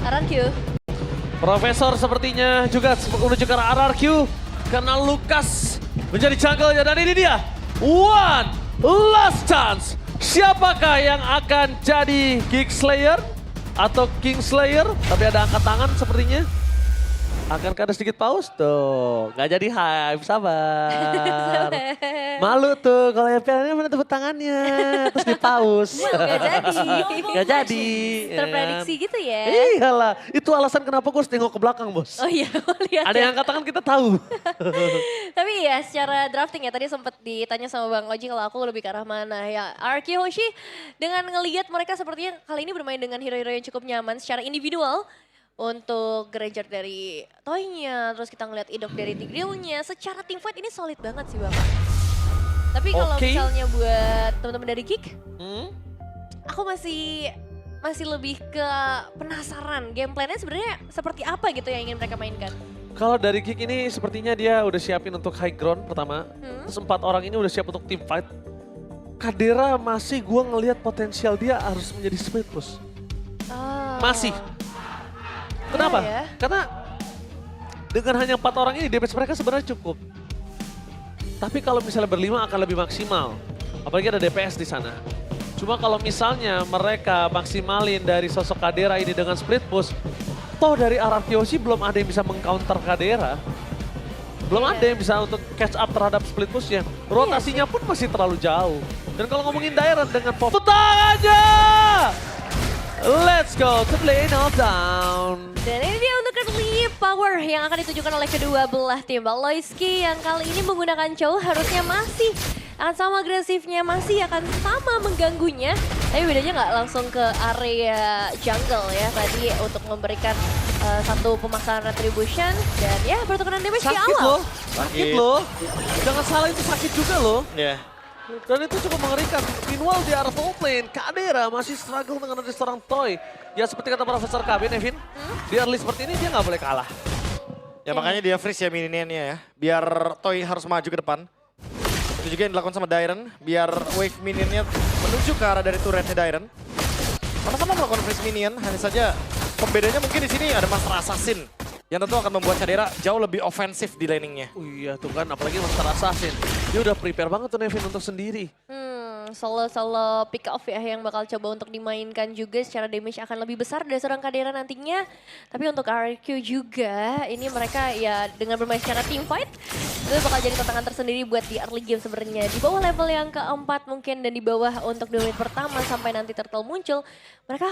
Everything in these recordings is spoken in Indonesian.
RRQ. Profesor sepertinya juga menuju ke arah RRQ. Karena Lukas menjadi jungle-nya. Dan ini dia. One last chance. Siapakah yang akan jadi Geek Slayer? Atau King Slayer? Tapi ada angkat tangan sepertinya. Akankah ada sedikit pause? Tuh, nggak jadi hype, sabar. Malu tuh kalau FPL-nya mana tepuk tangannya, terus di pause. Gak jadi. Gak jadi. Terprediksi gitu ya. Iyalah, itu alasan kenapa gue harus tengok ke belakang, bos. Oh iya, lihat Ada ya. yang angkat tangan kita tahu. Tapi ya secara drafting ya tadi sempat ditanya sama Bang Oji kalau aku lebih ke arah mana. Ya RRQ Hoshi dengan ngelihat mereka sepertinya kali ini bermain dengan hero-hero yang cukup nyaman secara individual. Untuk Granger dari Toy-nya, terus kita ngeliat Idok dari Tigreal-nya. Secara team fight ini solid banget sih Bang. Tapi kalau Oke. misalnya buat teman-teman dari Geek, Hmm? aku masih lebih ke penasaran game plan-nya sebenarnya seperti apa gitu yang ingin mereka mainkan. Kalau dari Geek ini sepertinya dia udah siapin untuk high ground pertama. Terus 4 orang ini udah siap untuk team fight. Kadera masih gue ngelihat potensial dia harus menjadi split push. Oh. Masih. Kenapa? Iya ya. Karena dengan hanya 4 orang ini damage mereka sebenarnya cukup. Tapi kalau misalnya berlima akan lebih maksimal. Apalagi ada DPS di sana. Cuma kalau misalnya mereka maksimalin dari sosok Kadera ini dengan split push, toh dari RRQ sih belum ada yang bisa meng-counter Kadera. Belum ada yang bisa untuk catch up terhadap split pushnya. Rotasinya pun masih terlalu jauh. Dan kalau ngomongin Dairon dengan pop, tutang aja! Let's go to play now down. Dan ini dia untuk early power yang akan ditunjukkan oleh kedua belah tim. Loyski yang kali ini menggunakan Chow harusnya masih akan sama agresifnya, masih akan sama mengganggunya. Tapi bedanya nggak langsung ke area jungle ya tadi untuk memberikan satu pemaksaan retribution. Dan ya pertukaran damage di Sakit awal. loh, sakit loh. Jangan salah itu sakit juga loh. Iya. Dan itu cukup mengerikan. Meanwhile di arah top lane, Kadera masih struggle dengan ada seorang Toy. Ya seperti kata Profesor KB, Nevin, di early seperti ini dia nggak boleh kalah. Ya makanya dia freeze ya minionnya ya. Biar Toy harus maju ke depan. Itu juga yang dilakukan sama Dairon. Biar wave minionnya menuju ke arah dari turretnya Dairon. Sama-sama melakukan freeze minion. Hanya saja pembedanya mungkin di sini ada Master Assassin. Yang tentu akan membuat Kadera jauh lebih ofensif di laningnya. Oh iya tuh kan, apalagi Master Assassin. Dia udah prepare banget tuh Nevin untuk sendiri. Solo pick off ya yang bakal coba untuk dimainkan juga secara damage akan lebih besar dari seorang Kadera nantinya. Tapi untuk RQ juga ini mereka ya dengan bermain secara team fight itu bakal jadi tantangan tersendiri buat di early game sebenarnya. Di bawah level yang keempat mungkin dan di bawah untuk 2 menit pertama sampai nanti turtle muncul. Mereka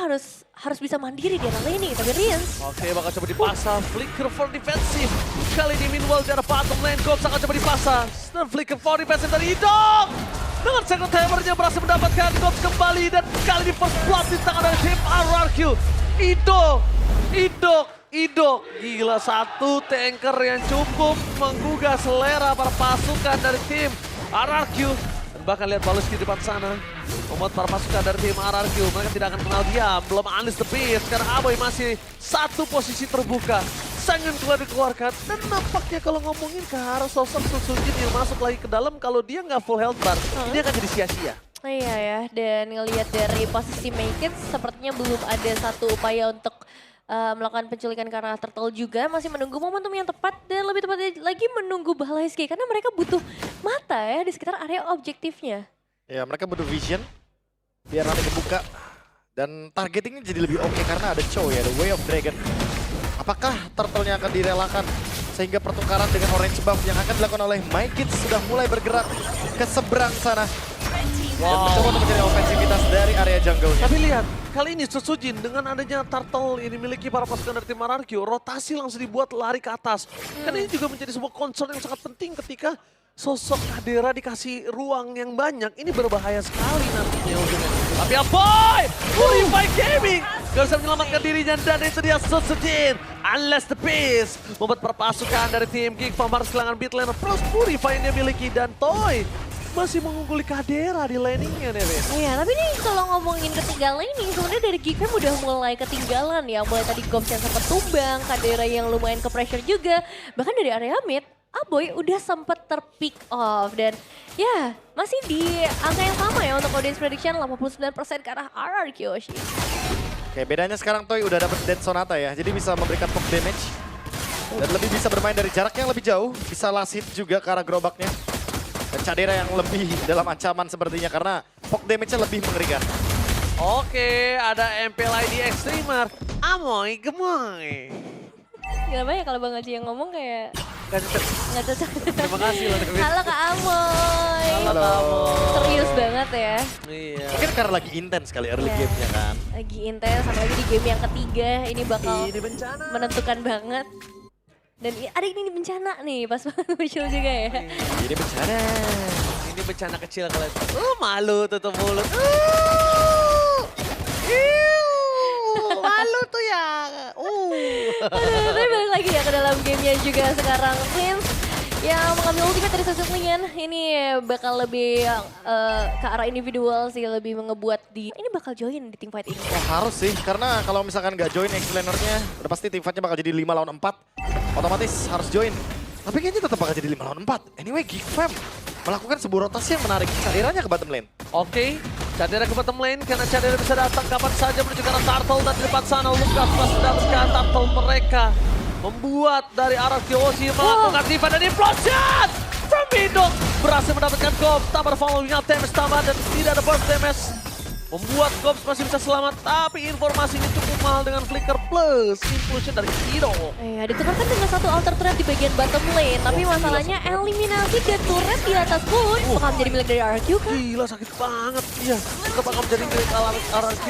harus bisa mandiri di arah laning. Tapi Rians Oke, bakal coba dipasang. Flicker for defensive. Kali ini meanwhile di arah bottom lane. Gops akan coba dipasang. Dan flicker for defensive dari Idok. Dengan second hammernya berhasil mendapatkan Gops kembali. Dan kali ini first blood di tangan dari tim RRQ. Idok. Gila, satu tanker yang cukup menggugah selera para pasukan dari tim RRQ. Dan bahkan lihat Baluski di depan sana. Membuat para pasukan dari tim RRQ. Mereka tidak akan kenal diam. Belum Unleash the Beast. Karena Aboy masih satu posisi terbuka. Sangat keluar dikeluarkan. Dan nampaknya kalau ngomongin ke arah sosok Susujin yang masuk lagi ke dalam. Kalau dia nggak full health bar, ini akan jadi sia-sia. iya ya, dan ngelihat dari posisi Make It sepertinya belum ada satu upaya untuk melakukan penculikan ke arah Turtle juga. Masih menunggu momentum yang tepat dan lebih tepat lagi menunggu Balaiski. Karena mereka butuh mata ya di sekitar area objektifnya. Ya mereka butuh vision. Biar nanti kebuka. Dan targetingnya jadi lebih oke karena ada Chow ya, The Way of Dragon. Apakah turtle-nya akan direlakan? Sehingga pertukaran dengan orange buff yang akan dilakukan oleh Mykit sudah mulai bergerak ke seberang sana. Dan mencoba untuk mencari ofensivitas dari area jungle-nya. Tapi lihat, kali ini Susujin dengan adanya turtle yang dimiliki para pasukan dari tim RRQ, rotasi langsung dibuat lari ke atas. Karena ini juga menjadi sebuah concern yang sangat penting ketika sosok Kadera dikasih ruang yang banyak. Ini berbahaya sekali nantinya ujungnya. Tapi Aboy! Purify Gaming! Gak bisa menyelamatkan dirinya dan itu dia Susujin. Unless the Beast membuat perpasukan dari tim Geek Farm harus kehilangan mid lane. Plus Purify yang dia miliki dan Toy masih mengungguli Kadera di laningnya, Nevin. Iya, tapi nih kalau ngomongin ketinggalan ini sebenarnya dari Geekfam udah mulai ketinggalan ya. Mulai tadi Gops yang sempat tumbang, Kadera yang lumayan ke pressure juga. Bahkan dari area mid, Aboy udah sempat terpick off. Dan ya masih di angka yang sama ya untuk audience prediction 89% ke arah RRQ. Oke, bedanya sekarang Toy udah dapet Dead Sonata ya, jadi bisa memberikan poke damage. Dan lebih bisa bermain dari jarak yang lebih jauh, bisa last hit juga ke arah gerobaknya. Dan Cadera yang lebih dalam ancaman sepertinya karena poke damage-nya lebih mengerikan. Oke, ada MPL ID Extremer. Amoy, gemoy. Kenapa ya kalau Bang Aji yang ngomong kayak Gak cocok. nggak cocok. Terima kasih loh, David. Halo Kak Amoy. Halo, kamu. Serius banget ya. Iya. Mungkin karena lagi intens kali early Iya. game-nya kan. Lagi intens, apalagi di game yang ketiga. Ini bakal Ini bencana. menentukan banget. Dan ada ini bencana nih, pas banget muncul juga ya. Jadi bencana. Ini bencana kecil kalau itu. Malu tutup mulut. Malu tuh ya. Aduh, tapi balik lagi ya ke dalam gamenya juga sekarang. Prince yang mengambil ultimate dari Sosok Lian. Ini bakal lebih ke arah individual sih, lebih mengebuat di... Ini bakal join di teamfight ini. Wah, harus sih, karena kalau misalkan nggak join X-Laner-nya, udah pasti teamfight-nya bakal jadi 5 lawan 4. Otomatis harus join. Tapi kayaknya tetap bakal jadi 5 lawan 4. Anyway, Geekfam melakukan sebuah rotasi yang menarik Caderanya ke bottom lane. Oke, Cadera ke bottom lane karena Cadera bisa datang kapan saja menuju ke arah Turtle dan di depan sana Lukas masih mendapatkan Turtle mereka. Membuat dari arah Kyoshi melakukan diva dan implosion! From Bidok berhasil mendapatkan Gob, tambah following-nya damage tambah dan tidak ada burst damage. Membuat Gops masih bisa selamat, tapi informasinya cukup mahal dengan flicker plus implosion dari Kido. Ditukarkan dengan satu alter turret di bagian bottom lane. Tapi masalahnya eliminasi dan turret di atas pun bakal menjadi milik dari RQ kan? Gila sakit banget, iya. Tetap bakal menjadi milik RRQ.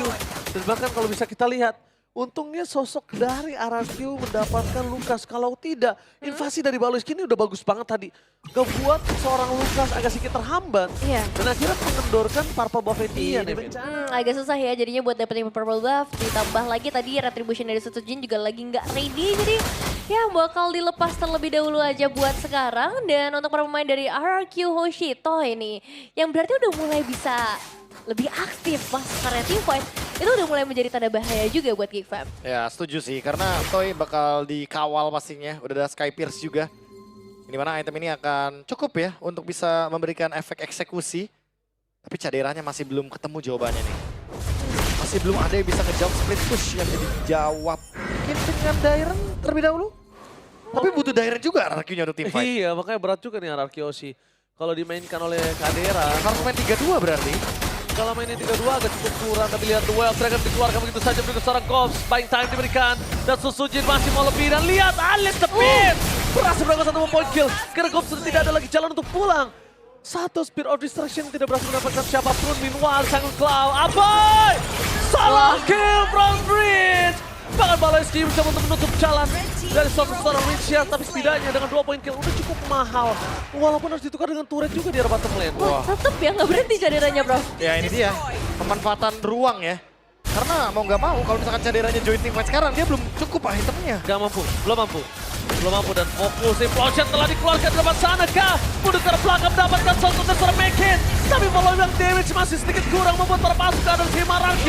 Dan bahkan kalau bisa kita lihat, untungnya sosok dari RRQ mendapatkan Lukas. Kalau tidak, invasi dari Baloiski ini udah bagus banget tadi. Ngebuat seorang Lukas agak sedikit terhambat. Iya. Dan akhirnya mengendorkan Purple Buff dia nih. Agak susah ya jadinya buat dapetin purple buff. Ditambah lagi tadi retribution dari Sutsujin juga lagi nggak ready. Jadi ya bakal dilepas terlebih dahulu aja buat sekarang. Dan untuk para pemain dari RRQ Hoshito ini, yang berarti udah mulai bisa lebih aktif pas karena teamfight, itu udah mulai menjadi tanda bahaya juga buat Geekfam. Ya, setuju sih, karena Toy bakal dikawal pastinya. Udah ada Sky Pierce juga. Di mana item ini akan cukup ya untuk bisa memberikan efek eksekusi. Tapi Caderanya masih belum ketemu jawabannya nih. Masih belum ada yang bisa ngejawab split push yang jadi jawab. Mungkin dengan Dairen terlebih dahulu. Tapi butuh Dairen juga RRQ-nya untuk teamfight. Iya, makanya berat juga nih RRQ sih. Kalau dimainkan oleh Cadera, Harus main 3-2 berarti. kalau mainnya 3-2 agak cukup kurang. Tapi lihat Duel Dragon dikeluarkan begitu saja begitu seorang Gops. Buying time diberikan. Dan Susujin masih mau lebih. Dan lihat Alit Tepin. Berhasil melakukan satu point kill. Karena Gops sudah tidak ada lagi jalan untuk pulang. Satu Spear of Destruction tidak berhasil mendapatkan siapapun. Meanwhile, Sangun Cloud. Abai! Salah kill from Bridge. Bahkan Baloiski bisa untuk menutup jalan dari seorang Richard. Tapi setidaknya dengan 2 point kill udah cukup mahal. Walaupun harus ditukar dengan turret juga di arah bottom lane. Wah, tetep ya nggak berhenti Caderanya, bro. Ya ini dia, pemanfaatan ruang ya. Karena mau nggak mau, kalau misalkan Caderanya join teamfight sekarang, dia belum cukup itemnya. Gak mampu, belum mampu. Belum mampu dan fokus implosion telah dikeluarkan di depan sana kah? Mundur ke belakang mendapatkan sosok dari seorang Mekin. Tapi volume damage masih sedikit kurang membuat para pasukan dari tim RRQ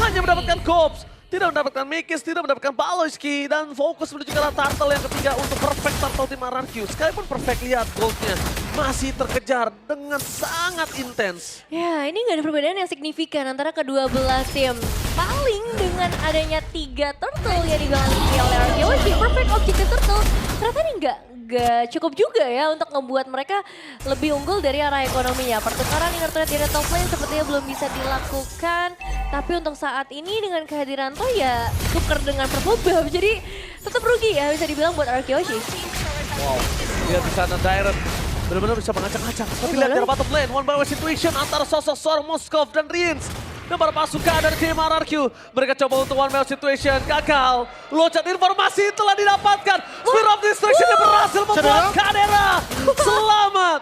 hanya mendapatkan Gops. Tidak mendapatkan Mikis, tidak mendapatkan Baloiski. Dan fokus menuju ke arah Turtle yang ketiga untuk perfect Turtle tim RRQ. Sekalipun perfect, lihat goldnya masih terkejar dengan sangat intens. Ya, ini nggak ada perbedaan yang signifikan antara kedua belah tim. Paling dengan adanya 3 turtle yang dimiliki oleh Arkeology, perfect objective turtle, ternyata ini nggak cukup juga ya untuk ngebuat mereka lebih unggul dari arah ekonominya. Pertukaran inner turret di top lane sepertinya belum bisa dilakukan. Tapi untuk saat ini dengan kehadiran Toy ya tuker dengan purple buff. Jadi tetap rugi ya bisa dibilang buat Arkeology. Wow, lihat di sana Dairen benar-benar bisa mengacak-acak. Tapi lihat di bottom lane, one by one situation antara sosok seorang Moskov dan Rins. Dan para pasukan dari tim RRQ, mereka coba untuk one man situation, gagal. Loncat informasi telah didapatkan. Spear of Destruction yang berhasil membuat Cadera selamat.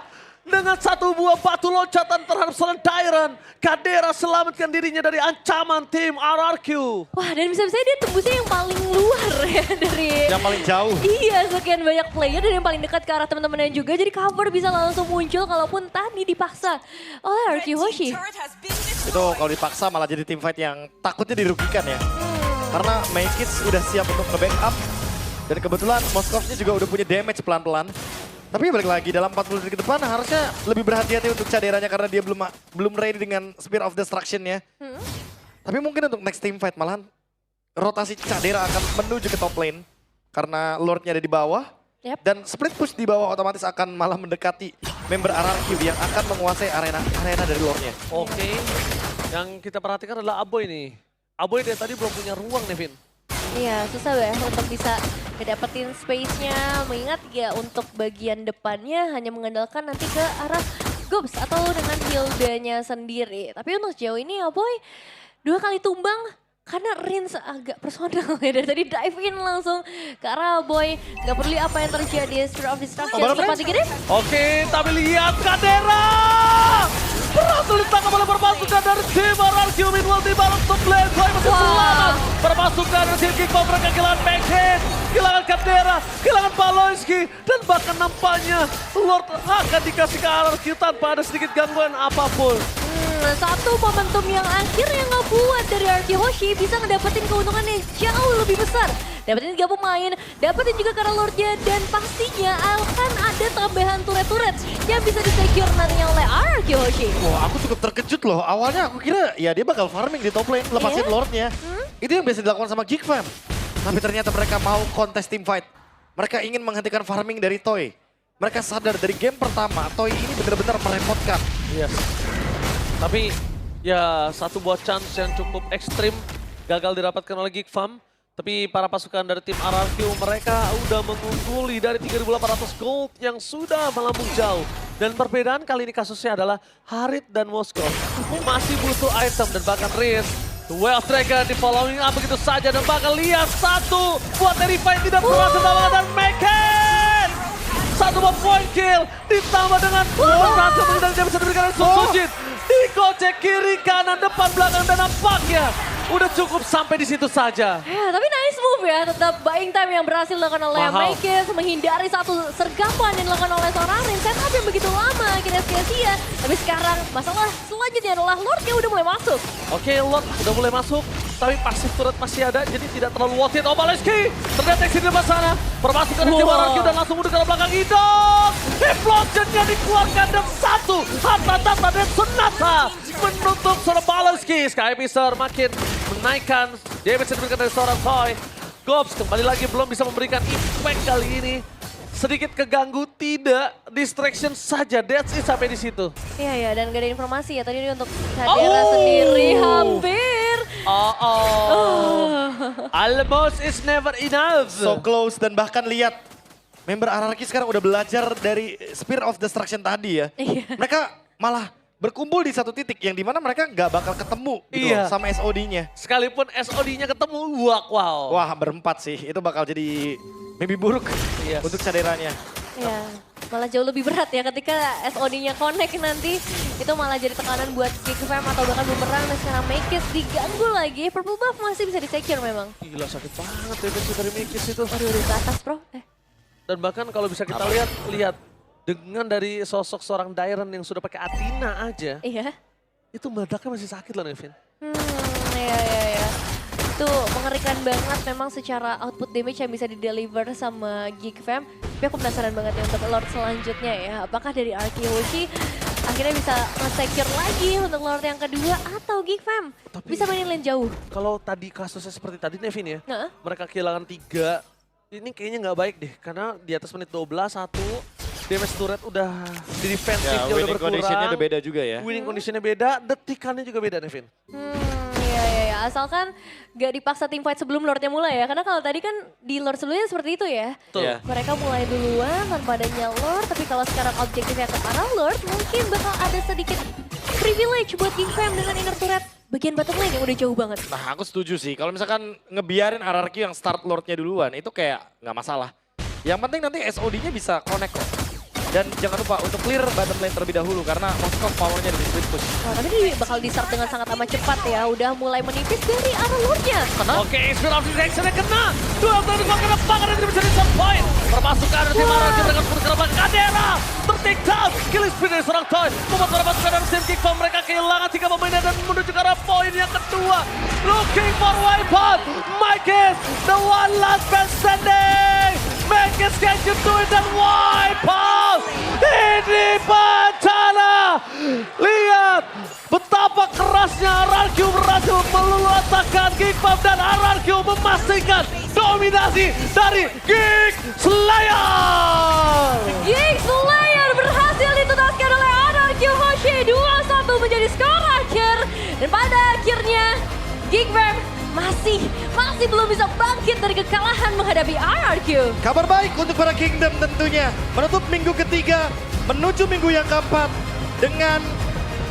Dengan satu buah batu loncatan terhadap seorang Dairen, Cadera selamatkan dirinya dari ancaman tim RRQ. Wah, dan bisa-bisa dia tembusnya yang paling luar ya dari... Yang paling jauh. Iya, sekian banyak player dan yang paling dekat ke arah teman-temannya juga. Jadi cover bisa langsung muncul kalaupun tadi dipaksa oleh RQ Hoshi. Itu kalau dipaksa malah jadi teamfight yang takutnya dirugikan ya. Karena Maykits udah siap untuk nge-backup. Dan kebetulan Moskovnya juga udah punya damage pelan-pelan. Tapi balik lagi dalam 40 menit ke depan harusnya lebih berhati-hati untuk Caderanya karena dia belum ready dengan Spear of Destruction-nya. Tapi mungkin untuk next team fight malahan rotasi Cadera akan menuju ke top lane. Karena Lordnya ada di bawah. Yap. Dan split push di bawah otomatis akan malah mendekati member RRQ yang akan menguasai arena dari Lordnya. Oke, yang kita perhatikan adalah Aboy nih. Aboy dari tadi belum punya ruang nih, Vin. Iya, susah ya untuk bisa ngedapetin space-nya. Mengingat ya untuk bagian depannya hanya mengandalkan nanti ke arah Gobs atau dengan Hilda-nya sendiri. Tapi untuk sejauh ini ya boy, 2 kali tumbang karena Rins agak personal ya. Dari tadi dive in langsung ke arah boy. Gak peduli apa yang terjadi, Spirit of Destruction. baru Oke, tapi lihat Cadera! Berhasil ditangkap oleh perpasukan dari tim RRQ. Meanwhile di balik top lane, Boy masih selamat. Perpasukan dari tim Kickball mereka kehilangan Backhead, kehilangan Cadera, kehilangan Paloyski. Dan bahkan nampaknya Lord akan dikasih ke RRQ tanpa ada sedikit gangguan apapun. Satu momentum yang akhirnya ngebuat dari RRQ Hoshi bisa ngedapetin keuntungan yang jauh lebih besar. Dapetin 3 pemain, dapetin juga karena Lordnya, dan pastinya akan ada tambahan turret-turret yang bisa di-secure nantinya oleh RRQ Hoshi. Wah, aku cukup terkejut loh. Awalnya aku kira ya dia bakal farming di top lane, lepasin Iya? Lordnya. Itu yang biasa dilakukan sama Geek Fam. Tapi ternyata mereka mau kontes team fight. Mereka ingin menghentikan farming dari Toy. Mereka sadar dari game pertama, Toy ini benar-benar merepotkan. Yes. Tapi ya satu buah chance yang cukup ekstrim gagal didapatkan oleh Geek Fam. Tapi para pasukan dari tim RRQ mereka udah mengungguli dari 3.800 gold yang sudah melambung jauh. Dan perbedaan kali ini kasusnya adalah Harit dan Moskow masih butuh item dan bahkan Riz. Way of Dragon di following up begitu saja dan bahkan lihat satu buat Terrify tidak berhasil tambahkan dan make it! Satu buat point kill ditambah dengan berhasil menghindari dia bisa diberikan oleh Sujin. Dikocek kiri kanan depan belakang dan nampaknya udah cukup sampai di situ saja. Ya, tapi nice move ya, tetap buying time yang berhasil dilakukan oleh Mahal. Maekis, menghindari satu sergapan yang dilakukan oleh seorang Rin. Setup yang begitu lama, akhirnya sia-sia. Tapi sekarang masalah selanjutnya adalah Lordnya udah mulai masuk. Oke, Lord udah mulai masuk, tapi pasif turret masih ada, jadi tidak terlalu worth it. Obaleski terdeteksi di depan sana, permasukan dari tim RRQ dan langsung mundur ke belakang Idol. Implosionnya dikeluarkan dan satu Hatata dan Sonata menutup seorang Obaleski. Sky Mister makin menaikkan damage yang diberikan dari seorang Toy. Gobs kembali lagi belum bisa memberikan impact kali ini. Sedikit keganggu, tidak. Distraction saja, that's it sampai di situ. Iya ya, dan gak ada informasi ya tadi ini untuk Cadera sendiri hampir. Almost is never enough. So close dan bahkan lihat member RRQ sekarang udah belajar dari Spear of Destruction tadi ya. Iya. Mereka malah berkumpul di satu titik yang dimana mereka nggak bakal ketemu gitu Iya. loh sama SOD-nya. Sekalipun SOD-nya ketemu, wow. Wah berempat sih, itu bakal jadi mimpi buruk Yes. untuk Caderanya. Ya, malah jauh lebih berat ya ketika SOD-nya connect nanti. Itu malah jadi tekanan buat Geek Fam atau bahkan Boomerang. Dan sekarang Maekis diganggu lagi. Purple buff masih bisa di-secure memang. Gila sakit banget damage dari Mikis itu. Aduh, udah ke atas bro. Dan bahkan kalau bisa kita lihat dengan dari sosok seorang Dairon yang sudah pakai Athena aja, Iya. itu meledaknya masih sakit loh Nevin. Ya. Itu mengerikan banget memang secara output damage yang bisa di-deliver sama Geek Fam. Tapi aku penasaran banget ya untuk Lord selanjutnya ya. Apakah dari RRQ Hoshi akhirnya bisa nge-secure lagi untuk Lord yang kedua atau Geek Fam bisa mainin lane jauh? Kalau tadi kasusnya seperti tadi Nevin ya, Nah, mereka kehilangan 3, ini kayaknya nggak baik deh. Karena di atas menit 12, damage turret udah di defensifnya udah berkurang. conditionnya udah beda juga ya. Winning conditionnya beda, detikannya juga beda Nevin. Iya. Asalkan gak dipaksa team fight sebelum Lordnya mulai ya. Karena kalau tadi kan di Lord sebelumnya seperti itu ya. Betul. Iya. Mereka mulai duluan tanpa adanya Lord, tapi kalau sekarang objektifnya ke arah Lord, mungkin bakal ada sedikit privilege buat Geek Fam dengan inner turret bagian bottom lane yang udah jauh banget. Nah aku setuju sih, kalau misalkan ngebiarin RRQ yang start Lordnya duluan, itu kayak nggak masalah. Yang penting nanti SOD-nya bisa connect kok. Dan jangan lupa untuk clear bottom lane terlebih dahulu karena Moskov powernya di split push. Oh, tapi ini bakal di-start dengan sangat amat cepat ya. Udah mulai menipis dari arah Lordnya. Oke, Spirit of Destruction kena. Dua kali kena banget dan tidak bisa di-set point. Perpasukan dari tim RRQ dengan berkerabat Cadera. Tertake down. Killing speed dari seorang Toy. Membuat para pasukan dari tim Kick Fam mereka kehilangan 3 pemainnya dan menuju ke arah poin yang kedua. Looking for wipeout. Maekis, the one last man standing. Maekis can you do it dan wipeout. Ini bencana. Lihat betapa keras derasnya RRQ berhasil meluluaskan Geekpop dan RRQ memastikan dominasi dari Geek Slayer. Geek Slayer berhasil dituntaskan oleh RRQ Hoshi 2-1 menjadi skor akhir. Dan pada akhirnya Geek Fam masih belum bisa bangkit dari kekalahan menghadapi RRQ. Kabar baik untuk para Kingdom tentunya. Menutup minggu ketiga, menuju minggu yang keempat dengan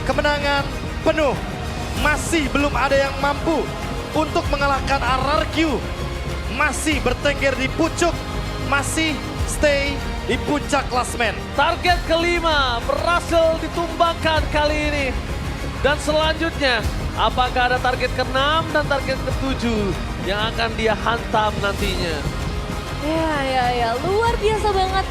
kemenangan penuh. Masih belum ada yang mampu untuk mengalahkan RRQ. Masih bertengger di pucuk, masih stay di puncak klasmen. Target kelima berhasil ditumbangkan kali ini. Dan selanjutnya, apakah ada target ke-6 dan target ke-7 yang akan dia hantam nantinya? Ya, luar biasa banget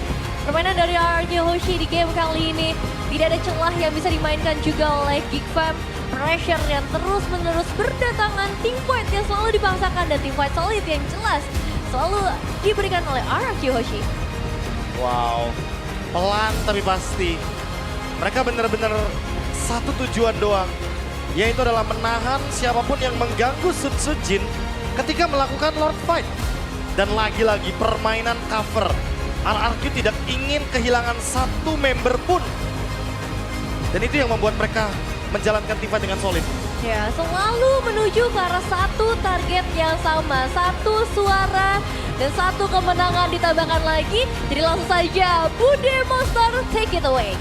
permainan dari RRQ Hoshi di game kali ini. Tidak ada celah yang bisa dimainkan juga oleh Geek Fam. Pressure yang terus-menerus berdatangan, team fight yang selalu dipaksakan dan team fight solid yang jelas selalu diberikan oleh RRQ Hoshi. Wow, pelan tapi pasti. Mereka benar-benar satu tujuan doang, yaitu adalah menahan siapapun yang mengganggu Sutsujin ketika melakukan Lord Fight. Dan lagi-lagi permainan cover. RRQ tidak ingin kehilangan satu member pun. Dan itu yang membuat mereka menjalankan team fight dengan solid. Ya, selalu menuju ke arah satu target yang sama, satu suara dan satu kemenangan ditambahkan lagi. Jadi langsung saja Bude Monster take it away.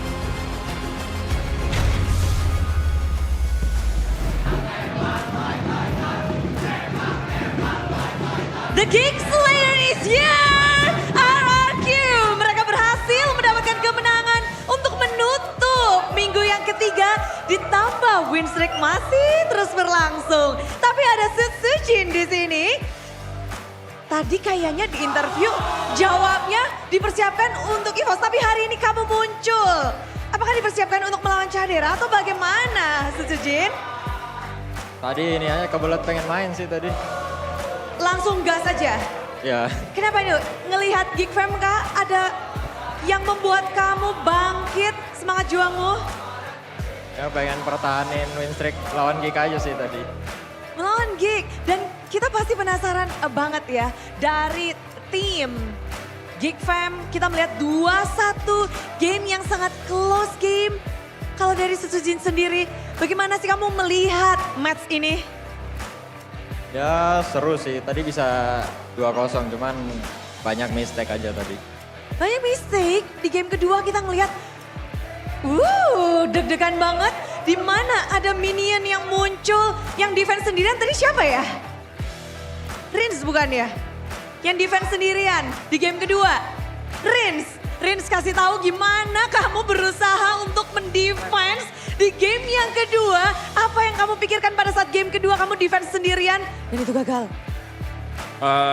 The Geek Slayer is here! RRQ! Mereka berhasil mendapatkan kemenangan untuk menutup minggu yang ketiga. Ditambah win streak masih terus berlangsung. Tapi ada Sutsujin di sini. Tadi kayaknya di interview jawabnya dipersiapkan untuk EVOS. Tapi hari ini kamu muncul. Apakah dipersiapkan untuk melawan Cadera atau bagaimana Sutsujin? Tadi ini aja kebelet pengen main sih tadi. Langsung gas saja. Ya, Kenapa nih? Ngelihat Geek Fam kah ada yang membuat kamu bangkit semangat juangmu? ya pengen pertahanin win streak lawan Geek aja sih tadi. Melawan Geek. Dan kita pasti penasaran banget ya. Dari tim Geek Fam kita melihat 2-1 game yang sangat close game. Kalau dari Sutsujin sendiri, bagaimana sih kamu melihat match ini? Ya seru sih, tadi bisa 2-0 cuman banyak mistake aja tadi. Banyak mistake di game kedua kita ngelihat, deg-degan banget. Di mana ada minion yang muncul, yang defense sendirian tadi siapa ya? Rins bukan ya? Yang defense sendirian di game kedua. Rins kasih tahu gimana kamu berusaha untuk mendefense di game yang kedua. Apa yang kamu pikirkan pada saat game kedua kamu defense sendirian dan itu gagal?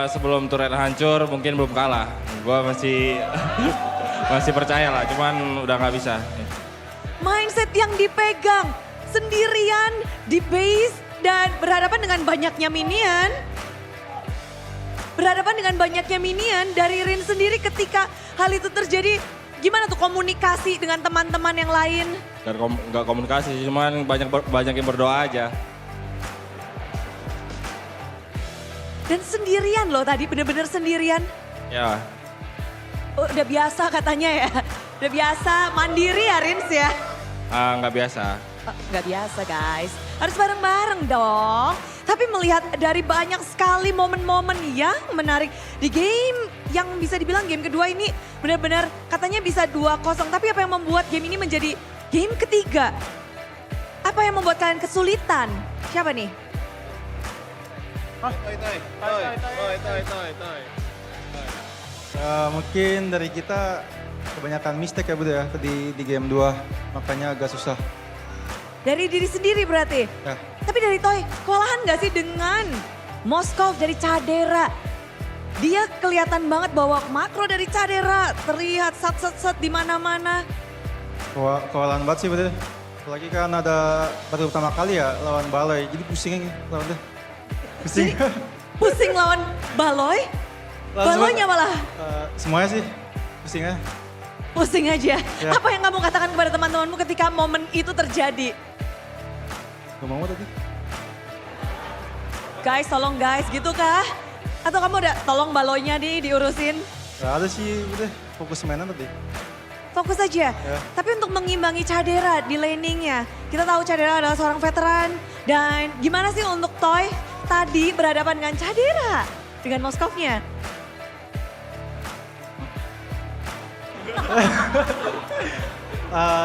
Sebelum turret hancur mungkin belum kalah. Gue masih percaya lah, cuman udah nggak bisa. Mindset yang dipegang sendirian di base dan berhadapan dengan banyaknya minion. Berhadapan dengan banyaknya minion dari Rin sendiri ketika hal itu terjadi. Gimana tuh komunikasi dengan teman-teman yang lain? Nggak komunikasi, cuman banyak yang berdoa aja. Dan sendirian loh tadi, bener-bener sendirian. Ya, Udah biasa katanya ya. Udah biasa mandiri ya Rins ya. nggak biasa. Nggak biasa guys, harus bareng-bareng dong. Tapi melihat dari banyak sekali momen-momen yang menarik di game yang bisa dibilang game kedua ini benar-benar katanya bisa 2-0. Tapi apa yang membuat game ini menjadi game ketiga? Apa yang membuat kalian kesulitan? Siapa nih? Mungkin dari kita kebanyakan mistake ya Bud ya di game 2, makanya agak susah. Dari diri sendiri berarti? Ya. Tapi dari Toy, kewalahan gak sih dengan Moskov dari Cadera? Dia kelihatan banget bahwa makro dari Cadera terlihat set di mana-mana. Kewalahan banget sih Bud. Apalagi kan ada baru pertama kali ya lawan Baloi, jadi pusing lawan dia. Pusing. Pusing lawan Baloi? Baloinya malah? Semuanya sih pusingnya. Pusing aja. Ya. Apa yang kamu katakan kepada teman-temanmu ketika momen itu terjadi? Gak mau tadi. Guys, tolong guys, gitu kah? Atau kamu udah tolong balonya diurusin? Gak ada sih, udah fokus mainan tadi. Fokus aja. Ya. Tapi untuk mengimbangi Cadera di laningnya, kita tahu Cadera adalah seorang veteran. Dan gimana sih untuk Toy tadi berhadapan dengan Cadera dengan Moskovnya?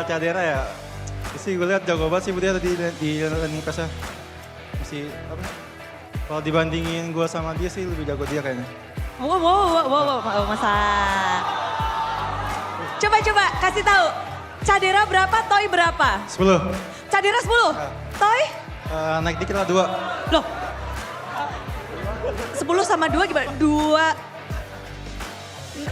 Cadera ya, sih gue lihat jago banget sih dia tadi di landing pass-nya. Masih apa? Kalau dibandingin gue sama dia sih lebih jago dia kayaknya. Wow, masa. Coba kasih tahu. Cadera berapa, Toy berapa? 10. Cadera 10, Toy? Naik dikit lah 2. Loh, 10 sama 2 gimana? 2.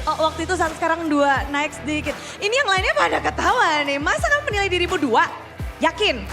Oh, waktu itu sekarang 2, naik sedikit. Ini yang lainnya pada ketawa nih. Masa kamu menilai dirimu 2? Yakin?